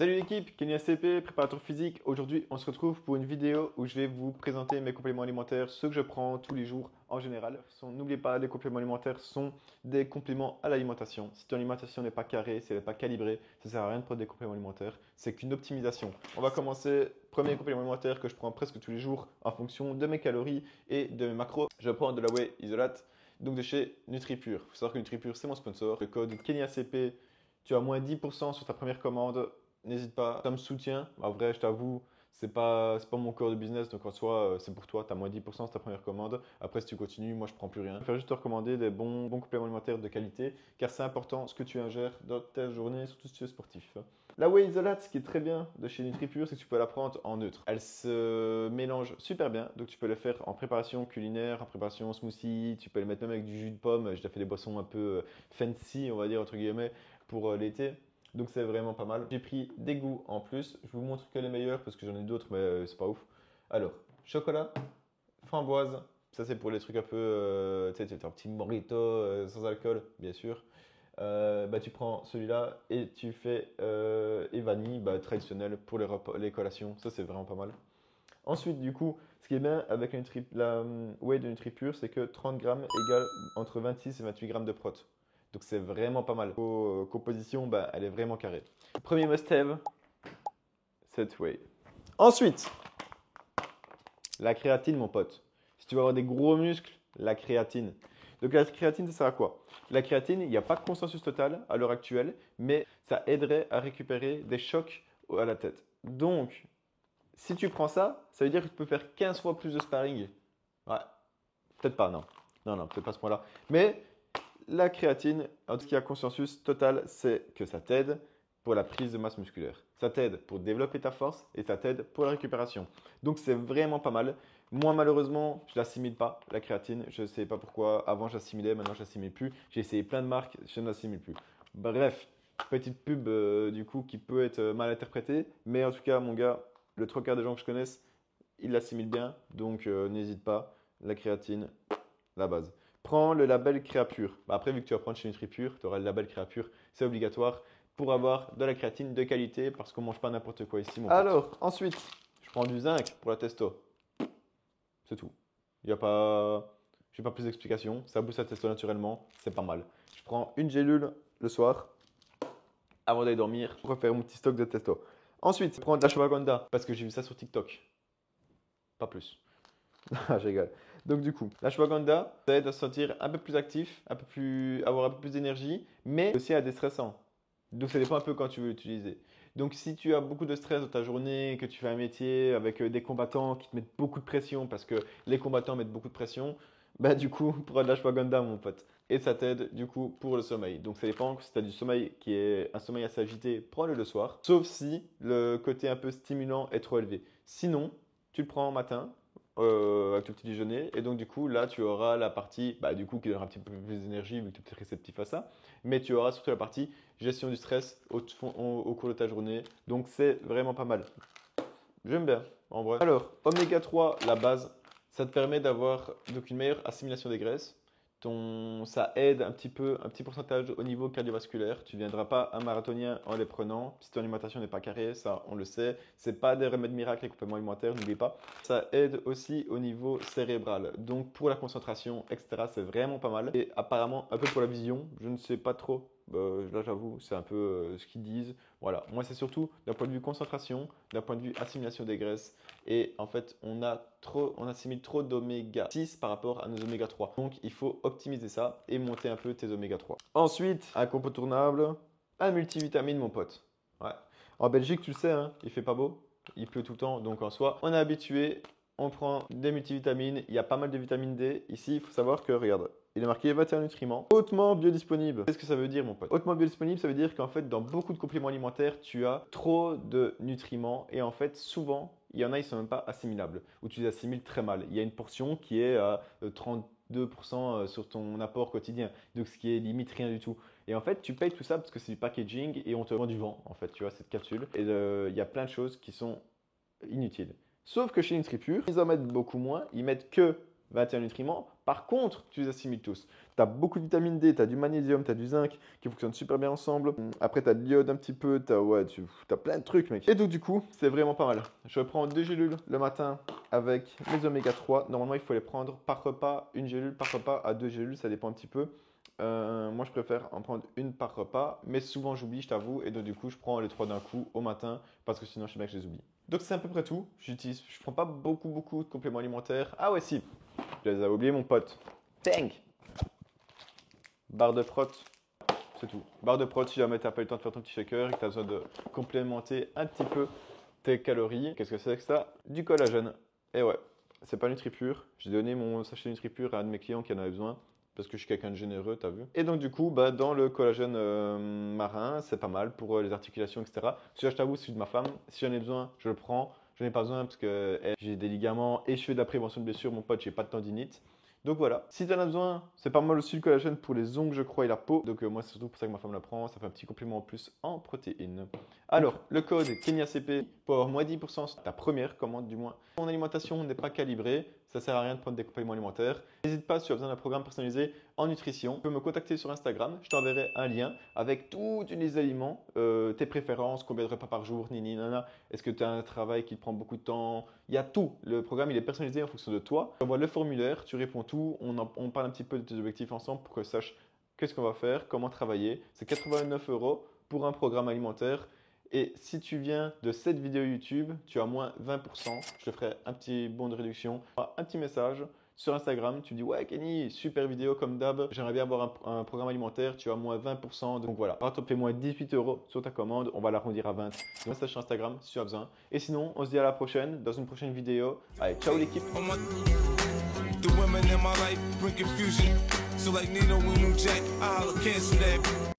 Salut l'équipe, Kenny ACP, préparateur physique. Aujourd'hui, on se retrouve pour une vidéo où je vais vous présenter mes compléments alimentaires, ceux que je prends tous les jours en général. N'oubliez pas, les compléments alimentaires sont des compléments à l'alimentation. Si ton alimentation n'est pas carrée, si elle n'est pas calibrée, ça ne sert à rien de prendre des compléments alimentaires. C'est qu'une optimisation. On va commencer. Premier complément alimentaire que je prends presque tous les jours en fonction de mes calories et de mes macros. Je prends de la whey isolate, donc de chez NutriPure. Il faut savoir que NutriPure, c'est mon sponsor. Le code KennyACP, tu as moins 10% sur ta première commande. N'hésite pas, ça me soutient. En vrai, je t'avoue, c'est pas mon corps de business, donc en soi, c'est pour toi. Tu as moins 10% sur ta première commande. Après, si tu continues, moi, je prends plus rien. Je vais juste te recommander des bons compléments alimentaires de qualité, car c'est important ce que tu ingères dans ta journée, surtout si tu es sportif. La whey isolate, ce qui est très bien de chez NutriPure, c'est que tu peux la prendre en neutre. Elle se mélange super bien, donc tu peux le faire en préparation culinaire, en préparation smoothie, tu peux le mettre même avec du jus de pomme. J'ai déjà fait des boissons un peu fancy, on va dire, entre guillemets, pour l'été. Donc c'est vraiment pas mal. J'ai pris des goûts en plus. Je vous montre que les meilleurs parce que j'en ai d'autres, mais c'est pas ouf. Alors, chocolat, framboise. Ça, c'est pour les trucs un peu. Tu sais, un petit mojito sans alcool, bien sûr. Tu prends celui-là et tu fais et vanille, traditionnel pour les collations. Ça, c'est vraiment pas mal. Ensuite, du coup, ce qui est bien avec la whey de NutriPure, c'est que 30 grammes égale entre 26 et 28 grammes de prot. Donc c'est vraiment pas mal. Composition, elle est vraiment carrée. Premier must-have, cette whey. Ensuite, la créatine, mon pote. Si tu veux avoir des gros muscles, la créatine. Donc la créatine, ça sert à quoi? La créatine, il n'y a pas de consensus total à l'heure actuelle, mais ça aiderait à récupérer des chocs à la tête. Donc, si tu prends ça, ça veut dire que tu peux faire 15 fois plus de sparring. Ouais, peut-être pas, non. Non, peut-être pas à ce point-là. Mais la créatine, en tout cas, consensus total, c'est que ça t'aide pour la prise de masse musculaire. Ça t'aide pour développer ta force et ça t'aide pour la récupération. Donc c'est vraiment pas mal. Moi malheureusement, je l'assimile pas, la créatine. Je ne sais pas pourquoi. Avant j'assimilais, maintenant je l'assimile plus. J'ai essayé plein de marques, je ne l'assimile plus. Bref, petite pub du coup qui peut être mal interprétée. Mais en tout cas, mon gars, le trois quarts des gens que je connaisse, ils l'assimilent bien. Donc n'hésite pas. La créatine, la base. Prends le label Créapure. Après, vu que tu vas prendre chez NutriPure, tu auras le label Créapure. C'est obligatoire pour avoir de la créatine de qualité parce qu'on ne mange pas n'importe quoi ici, mon pote. Alors, ensuite, je prends du zinc pour la testo. C'est tout. Il n'y a pas. Je n'ai pas plus d'explications. Ça booste la testo naturellement. C'est pas mal. Je prends une gélule le soir avant d'aller dormir pour refaire mon petit stock de testo. Ensuite, je prends de l'ashwagandha parce que j'ai vu ça sur TikTok. Pas plus. Ah, je rigole. Donc du coup, l'ashwagandha, ça aide à se sentir un peu plus actif, avoir un peu plus d'énergie, mais aussi à déstressant. Donc ça dépend un peu quand tu veux l'utiliser. Donc si tu as beaucoup de stress dans ta journée, que tu fais un métier avec des combattants qui te mettent beaucoup de pression, parce que les combattants mettent beaucoup de pression, du coup, prends de l'ashwagandha, mon pote. Et ça t'aide du coup pour le sommeil. Donc ça dépend, si tu as du sommeil qui est un sommeil assez agité, prends-le le soir. Sauf si le côté un peu stimulant est trop élevé. Sinon, tu le prends en matin avec ton petit déjeuner. Et donc, du coup, là, tu auras la partie du coup, qui donnera un petit peu plus d'énergie vu que tu es réceptif à ça. Mais tu auras surtout la partie gestion du stress au cours de ta journée. Donc, c'est vraiment pas mal. J'aime bien, en vrai. Alors, oméga 3, la base, ça te permet d'avoir donc une meilleure assimilation des graisses. Ça aide un petit pourcentage au niveau cardiovasculaire. Tu ne deviendras pas un marathonien en les prenant. Si ton alimentation n'est pas carrée, ça on le sait. Ce n'est pas des remèdes miracles, les compléments alimentaires, n'oublie pas. Ça aide aussi au niveau cérébral. Donc pour la concentration, etc., c'est vraiment pas mal. Et apparemment, un peu pour la vision, je ne sais pas trop. Là, j'avoue, c'est un peu ce qu'ils disent. Voilà, moi, c'est surtout d'un point de vue concentration, d'un point de vue assimilation des graisses. Et en fait, on assimile trop d'oméga 6 par rapport à nos oméga 3. Donc, il faut optimiser ça et monter un peu tes oméga 3. Ensuite, un incontournable, un multivitamine, mon pote. Ouais. En Belgique, tu le sais, hein, il fait pas beau, il pleut tout le temps. Donc, en soi, on est habitué, on prend des multivitamines. Il y a pas mal de vitamine D. Ici, il faut savoir que, regarde, il est marqué 21 nutriments, hautement biodisponible. Qu'est-ce que ça veut dire, mon pote? Hautement biodisponible, ça veut dire qu'en fait, dans beaucoup de compléments alimentaires, tu as trop de nutriments et en fait, souvent, il y en a, ils ne sont même pas assimilables ou tu les assimiles très mal. Il y a une portion qui est à 32% sur ton apport quotidien, donc ce qui est limite rien du tout. Et en fait, tu payes tout ça parce que c'est du packaging et on te vend du vent, en fait, tu vois, cette capsule. Et il y a plein de choses qui sont inutiles. Sauf que chez NutriPure, ils en mettent beaucoup moins, ils mettent que 21 nutriments. Par contre, tu les assimiles tous. Tu Tu as beaucoup de vitamine D, tu as du magnésium, tu as du zinc qui fonctionnent super bien ensemble. Après, tu as de l'iode un petit peu, tu as plein de trucs, mec. Et donc, du coup, c'est vraiment pas mal. Je prends 2 gélules le matin avec mes oméga 3. Normalement, il faut les prendre par repas, une gélule par repas à 2 gélules, ça dépend un petit peu. Moi, je préfère en prendre une par repas, mais souvent j'oublie, je t'avoue, et donc du coup, je prends les 3 d'un coup au matin parce que sinon, je sais bien que je les oublie. Donc, c'est à peu près tout. Je prends pas beaucoup de compléments alimentaires. Ah ouais, si, je les avais oubliés, mon pote. Bang! Barre de prot, c'est tout. Barre de prot si jamais tu n'as pas eu le temps de faire ton petit shaker et que tu as besoin de complémenter un petit peu tes calories. Qu'est-ce que c'est que ça? Du collagène. Et ouais, c'est pas NutriPure. J'ai donné mon sachet NutriPure à un de mes clients qui en avait besoin parce que je suis quelqu'un de généreux, t'as vu. Et donc du coup, dans le collagène marin, c'est pas mal pour les articulations, etc. Celui-là, je t'avoue, celui de ma femme. Si j'en ai besoin, je le prends. Je n'en ai pas besoin parce que j'ai des ligaments et je fais de la prévention de blessures. Mon pote, j'ai pas de tendinite. Donc voilà, si tu en as besoin, c'est pas mal aussi le collagène pour les ongles, je crois, et la peau. Donc moi, c'est surtout pour ça que ma femme la prend. Ça fait un petit complément en plus en protéines. Alors, le code KENYACP pour avoir moins 10% sur ta première commande du moins. Ton alimentation n'est pas calibrée, ça sert à rien de prendre des compléments alimentaires. N'hésite pas si tu as besoin d'un programme personnalisé en nutrition. Tu peux me contacter sur Instagram, je t'enverrai un lien avec toute une liste d'aliments, tes préférences, combien de repas par jour, nini nana. Est-ce que tu as un travail qui te prend beaucoup de temps? Il y a tout. Le programme, il est personnalisé en fonction de toi. Tu envoies le formulaire, tu réponds tout, on parle un petit peu de tes objectifs ensemble pour que je sache qu'est-ce qu'on va faire, comment travailler. C'est 89 € pour un programme alimentaire. Et si tu viens de cette vidéo YouTube, tu as moins 20%. Je te ferai un petit bon de réduction. Un petit message sur Instagram. Tu dis ouais Kenny, super vidéo comme d'hab. J'aimerais bien avoir un programme alimentaire. Tu as moins 20%. Donc voilà. Par contre, fais moins 18 € sur ta commande. On va l'arrondir à 20. Donc message sur Instagram si tu as besoin. Et sinon, on se dit à la prochaine dans une prochaine vidéo. Allez, ciao l'équipe.